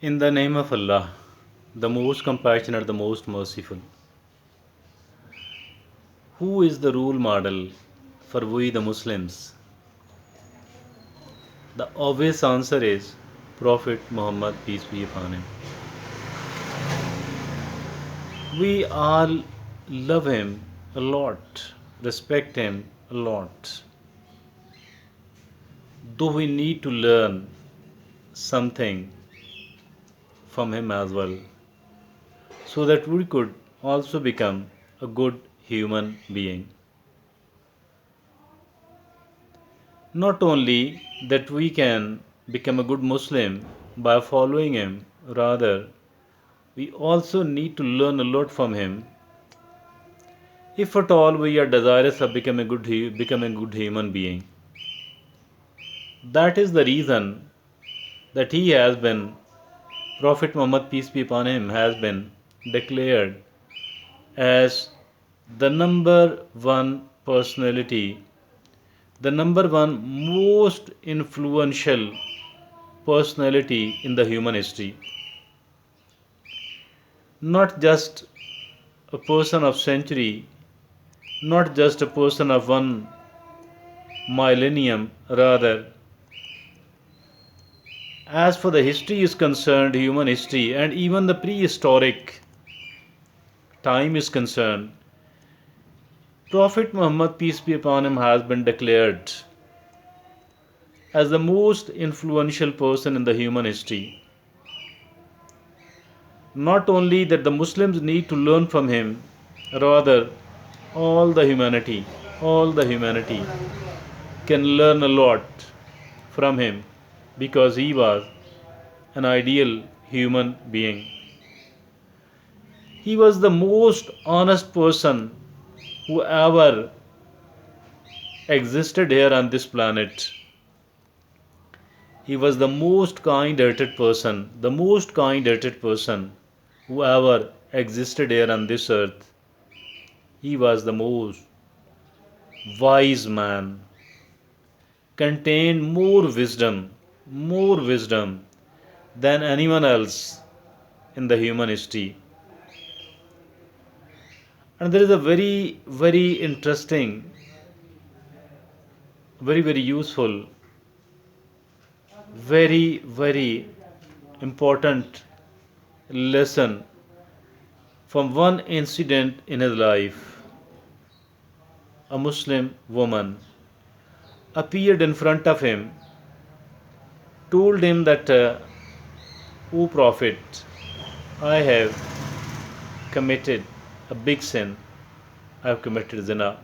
In the name of Allah, the most compassionate, the most merciful. Who is the role model for we the Muslims? The obvious answer is Prophet Muhammad, peace be upon him. We all love him a lot, respect him a lot. Though we need to learn something from him as well, so that we could also become a good human being. Not only that we can become a good Muslim by following him, rather, we also need to learn a lot from him if at all we are desirous of becoming a good human being. That is the reason that he has been, Prophet Muhammad, peace be upon him, has been declared as the number one personality, the number one most influential personality in the human history. Not just a person of century, not just a person of one millennium, rather, as for the history is concerned, human history, and even the prehistoric time is concerned, Prophet Muhammad, peace be upon him, has been declared as the most influential person in the human history. Not only that the Muslims need to learn from him, rather, all the humanity can learn a lot from him because he was an ideal human being. He was the most honest person who ever existed here on this planet. He was the most kind-hearted person who ever existed here on this earth. He was the most wise man, contained more wisdom than anyone else in the human history. And there is a very interesting, very useful, very important lesson from one incident in his life. A Muslim woman appeared in front of him, told him that, O Prophet, I have committed a big sin. I have committed Zina.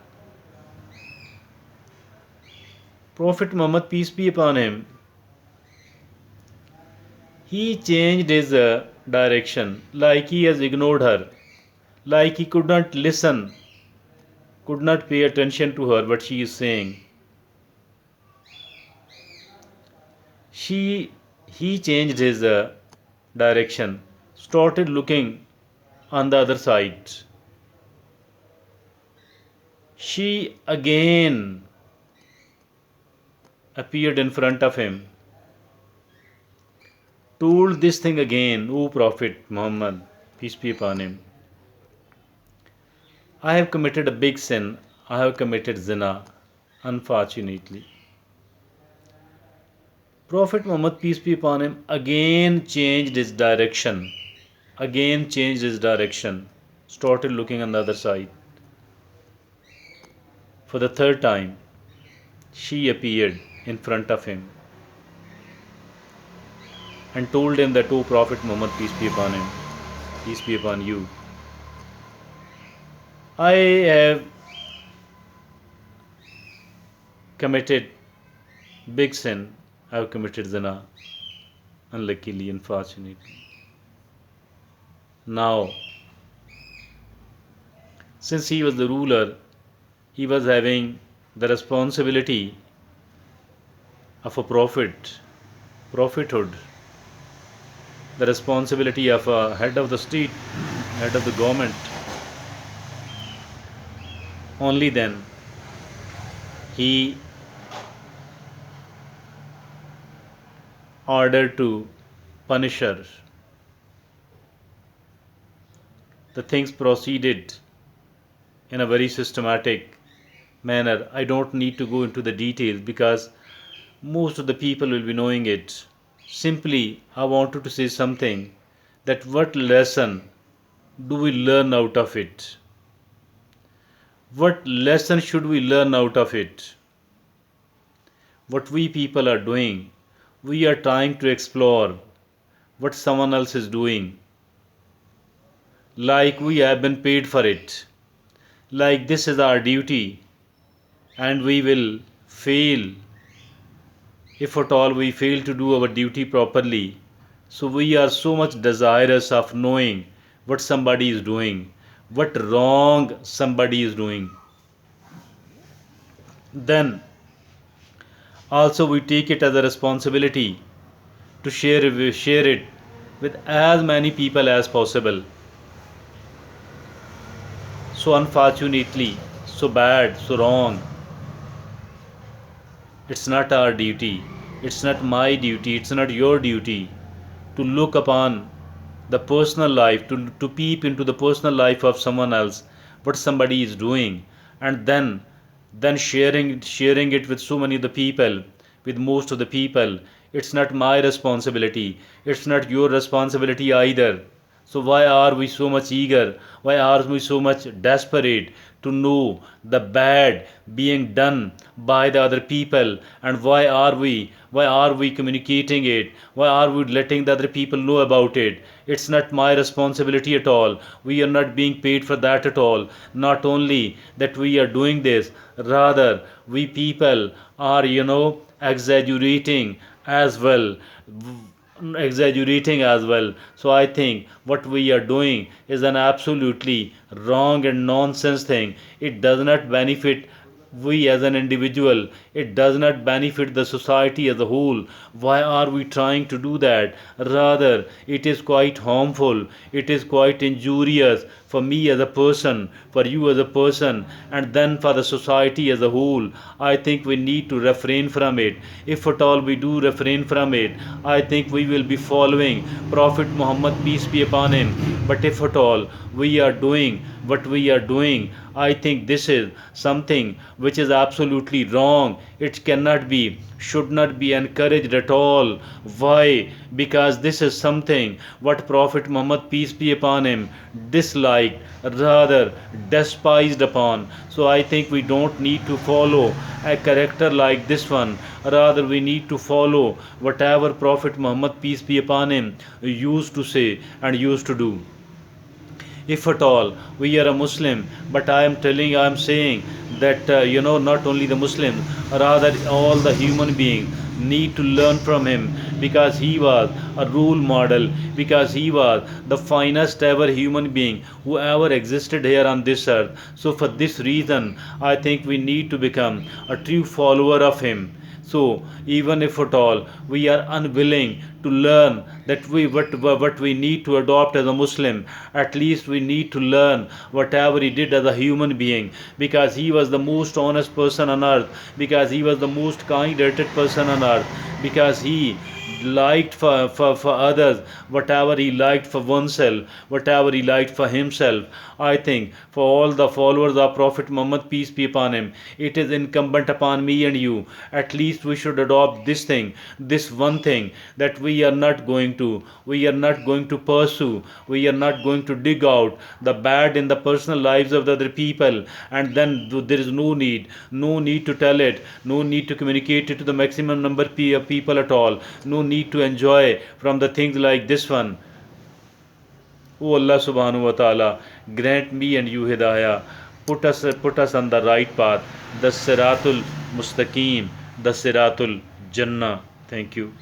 Prophet Muhammad, peace be upon him, he changed his direction, like he has ignored her, like he could not listen, could not pay attention to her, what she is saying. He changed his direction, started looking on the other side. She again appeared in front of him, told this thing again, O Prophet Muhammad, peace be upon him, I have committed a big sin, I have committed zina, unfortunately. Prophet Muhammad, peace be upon him, again changed his direction, started looking on the other side. For the third time, she appeared in front of him and told him that, O Prophet Muhammad, peace be upon him, peace be upon you, I have committed big sin, I have committed zina, unluckily, unfortunately. Now, since he was the ruler, he was having the responsibility of a prophethood, the responsibility of a head of the state, head of the government. Only then he ordered to punish her, the things proceeded in a very systematic manner. I don't need to go into the details because most of the people will be knowing it. Simply, I wanted to say something, that what lesson do we learn out of it? What lesson should we learn out of it? What we people are doing, we are trying to explore what someone else is doing, like we have been paid for it, like this is our duty, and we will fail if at all we fail to do our duty properly. So we are so much desirous of knowing what somebody is doing, what wrong somebody is doing. Then also we take it as a responsibility to share it with as many people as possible. So unfortunately, so bad, so wrong, it's not our duty, it's not my duty, it's not your duty to look upon the personal life, to peep into the personal life of someone else, what somebody is doing, and then sharing it with so many of the people, with most of the people. It's not my responsibility, it's not your responsibility either. So why are we so much eager? Why are we so much desperate to know the bad being done by the other people? And why are we communicating it? Why are we letting the other people know about it? It's not my responsibility at all. We are not being paid for that at all. Not only that we are doing this, rather we people are, exaggerating as well, so I think what we are doing is an absolutely wrong and nonsense thing. It does not benefit we as an individual, it does not benefit the society as a whole. Why are we trying to do that? Rather, it is quite harmful, it is quite injurious for me as a person, for you as a person, and then for the society as a whole. I think we need to refrain from it. If at all we do refrain from it, I think we will be following Prophet Muhammad, peace be upon him. But if at all we are doing what we are doing, I think this is something which is absolutely wrong. It cannot be, should not be encouraged at all. Why? Because this is something what Prophet Muhammad, peace be upon him, disliked, rather despised upon. So I think we don't need to follow a character like this one. Rather, we need to follow whatever Prophet Muhammad, peace be upon him, used to say and used to do. If at all we are a Muslim, but I am saying that not only the Muslims, rather all the human beings need to learn from him, because he was a role model, because he was the finest ever human being who ever existed here on this earth. So for this reason, I think we need to become a true follower of him. So even if at all we are unwilling to learn that what we need to adopt as a Muslim, at least we need to learn whatever he did as a human being, because he was the most honest person on earth, because he was the most kind-hearted person on earth, because he liked for others whatever he liked for oneself, whatever he liked for himself. I think for all the followers of Prophet Muhammad, peace be upon him, it is incumbent upon me and you, at least we should adopt this thing, this one thing, that we are not going to pursue, we are not going to dig out the bad in the personal lives of the other people, and then there is no need to tell it, no need to communicate it to the maximum number of people at all, no need to enjoy from the things like this one. O Allah subhanahu wa ta'ala, grant me and you hidayah. Put us on the right path, the Siratul Mustaqim, the Siratul Jannah. Thank you.